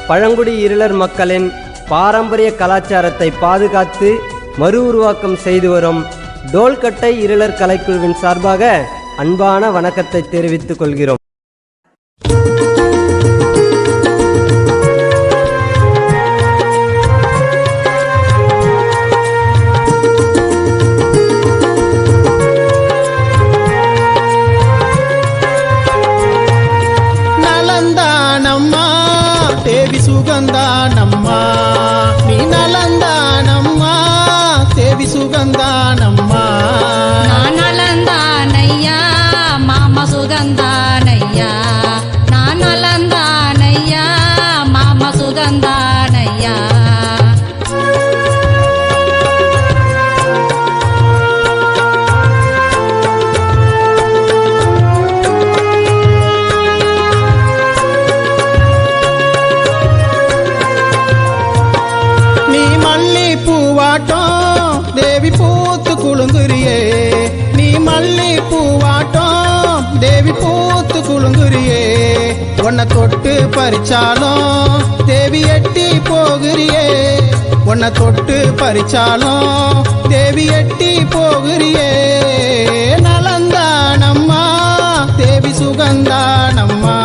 பழங்குடி இருளர் மக்களின் பாரம்பரிய கலாச்சாரத்தை பாதுகாத்து மறு உருவாக்கம் செய்து வரும் டோல்கட்டை இருளர் கலைக்குழுவின் சார்பாக அன்பான வணக்கத்தை தெரிவித்துக் கொள்கிறோம். நலந்தானம்மா தேவி சுகந்தானம்மா, நீ நலந்தானம்மா தேவி சுகந்தானம்மா. நான் நலந்தானையா மாமா சுகந்தானையா, நான் நலந்தானையா மாமா சுகந்தானையா. நீ மல்லி பூவாட்டம் தேவி பூத்து குலுங்குறியே, நீ மல்லி பூவாட்டம் தேவி பூத்து குலுங்குறியே. உன்னை தொட்டு பறிச்சாலும் தேவி எட்டி போகிறியே, உன்னை தொட்டு பறிச்சாலும் தேவி எட்டி போகிறியே. நலந்தானம்மா தேவி சுகந்தானம்மா.